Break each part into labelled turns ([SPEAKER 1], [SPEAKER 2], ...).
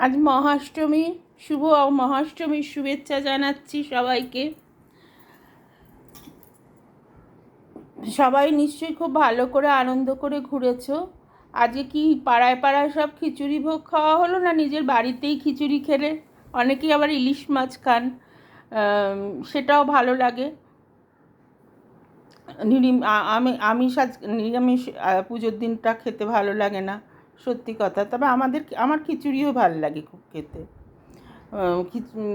[SPEAKER 1] আজ মহাষ্টমী, শুভ মহাষ্টমীর শুভেচ্ছা জানাচ্ছি সবাইকে। সবাই নিশ্চয়ই খুব ভালো করে আনন্দ করে ঘুরেছো। আজকে কি পাড়ায় পাড়ায় সব খিচুড়ি ভোগ খাওয়া হলো, না নিজের বাড়িতেই খিচুড়ি খেলে? অনেকেই আবার ইলিশ মাছ খান, সেটাও ভালো লাগে। নিরামিষ পুজোর দিনটা খেতে ভালো লাগে না, সত্যি কথা। তবে আমার খিচুড়িও ভালো লাগে খুব খেতে।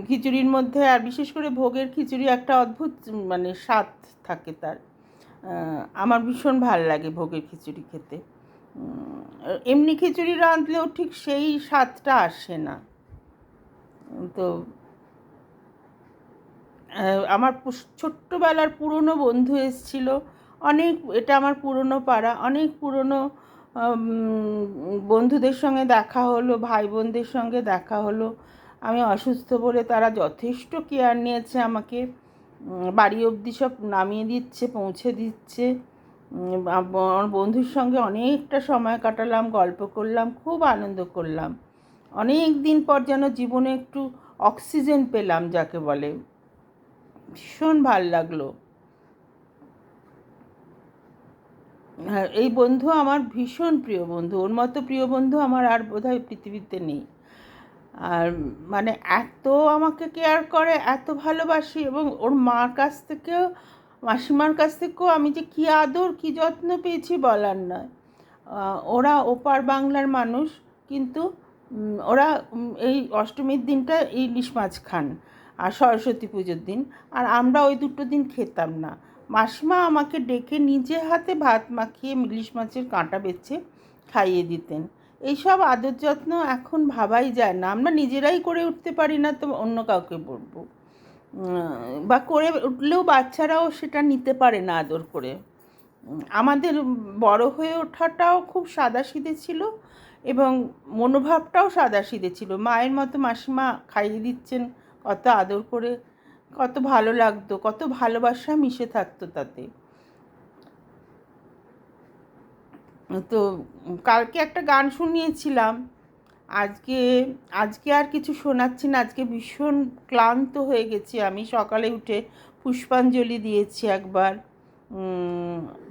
[SPEAKER 1] খিচুড়ির মধ্যে আর বিশেষ করে ভোগের খিচুড়ি একটা অদ্ভুত মানে স্বাদ থাকে তার। আমার ভীষণ ভালো লাগে ভোগের খিচুড়ি খেতে। এমনি খিচুড়ি রাঁধলেও ঠিক সেই স্বাদটা আসে না। তো আমার ছোট্টবেলার পুরনো বন্ধু এসেছিল অনেক, এটা আমার পুরনো পাড়া, অনেক পুরনো বন্ধুদের সঙ্গে দেখা হলো, ভাই বোনদের সঙ্গে দেখা হলো। আমি অসুস্থ বলে তারা যথেষ্ট কেয়ার নিয়েছে আমাকে, বাড়ি অবধি সব নামিয়ে দিচ্ছে, পৌঁছে দিচ্ছে। আমার বন্ধুর সঙ্গে অনেকটা সময় কাটালাম, গল্প করলাম, খুব আনন্দ করলাম। অনেক দিন পর যেন জীবনে একটু অক্সিজেন পেলাম যাকে বলে, ভীষণ ভাল লাগলো। হ্যাঁ, এই বন্ধু আমার ভীষণ প্রিয় বন্ধু, ওর মতো প্রিয় বন্ধু আমার আর বোধহয় পৃথিবীতে নেই। আর মানে এত আমাকে কেয়ার করে, এত ভালোবাসি, এবং ওর মার কাছ থেকেও, মাসিমার কাছ থেকেও আমি যে কী আদর কী যত্ন পেয়েছি বলার নয়। ওরা ওপার বাংলার মানুষ, কিন্তু ওরা এই অষ্টমীর দিনটা ইলিশ মাছ খান, আর সরস্বতী পুজোর দিন। আর আমরা ওই দুটো দিন খেতাম না। মাসিমা আমাকে ডেকে নিজে হাতে ভাত মাখিয়ে ইলিশ মাছের কাঁটা বেছে খাইয়ে দিতেন। এইসব আদর যত্ন এখন ভাবাই যায় না, আমরা নিজেরাই করে উঠতে পারি না, তো অন্য কাউকে বলবো? বা করে উঠলেও বাচ্চারাও সেটা নিতে পারে না আদর করে। আমাদের বড় হয়ে ওঠাটাও খুব সাদাসিধে ছিল, এবং মনোভাবটাও সাদাসিধে ছিল। মায়ের মতো মাসিমা খাইয়ে দিচ্ছেন কত আদর করে, কত ভালো লাগতো, কত ভালোবাসা মিশে থাকতো তাতে। তো কালকে একটা গান শুনিয়েছিলাম, আজকে আজকে আর কিছু শোনাচ্ছি না। আজকে ভীষণ ক্লান্ত হয়ে গেছি আমি। সকালে উঠে পুষ্পাঞ্জলি দিয়েছি একবার,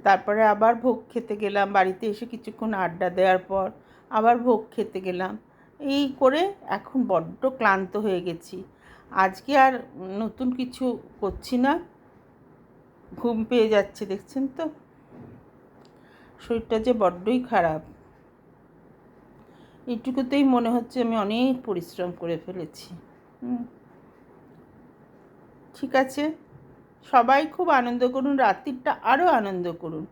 [SPEAKER 1] তারপরে আবার ভোগ খেতে গেলাম। বাড়িতে এসে কিছুক্ষণ আড্ডা দেওয়ার পর আবার ভোগ খেতে গেলাম। এই করে এখন বড্ড ক্লান্ত হয়ে গেছি। আজকে আর নতুন কিছু করছি না, ঘুম পেয়ে যাচ্ছে, দেখছেন তো শরীরটা যে বড্ডই খারাপ। এইটুকুতেই মনে হচ্ছে আমি অনেক পরিশ্রম করে ফেলেছি। ঠিক আছে, সবাই খুব আনন্দ করুন, রাত্রিটা আরও আনন্দ করুন।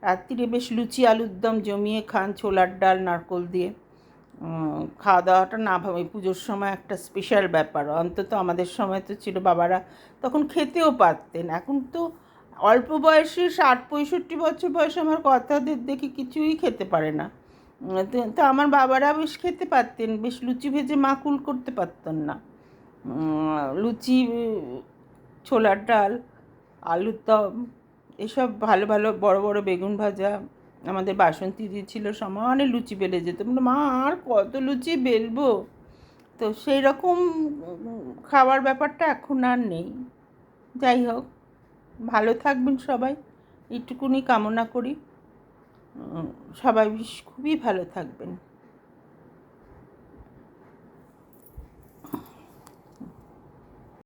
[SPEAKER 1] রাত্রিরে বেশ লুচি আলুর দম জমিয়ে খান, ছোলার ডাল নারকোল দিয়ে। খাওয়া দাওয়াটা না ভাবে পুজোর সময় একটা স্পেশাল ব্যাপার। অন্তত আমাদের সময় তো ছিল, বাবারা তখন খেতেও পারতেন। এখন তো অল্প বয়সে 60-65 বছর বয়সে আমার কথাদের দেখে কিছুই খেতে পারে না। তো আমার বাবারা বেশ খেতে পারতেন, বেশ লুচি ভেজে মাকুল করতে পারতেন না। লুচি, ছোলার ডাল, আলুর দম, এসব ভালো ভালো বড় বড় বেগুন ভাজা, আমাদের বাসন্তী দিয়েছিল, সমানে লুচি বেলে যেত। মা আর কত লুচি বেলবো। তো সেই রকম খাওয়ার ব্যাপারটা এখন আর নেই। যাই হোক, ভালো থাকবেন সবাই, এইটুকুনি কামনা করি। সবাই খুবই ভালো থাকবেন।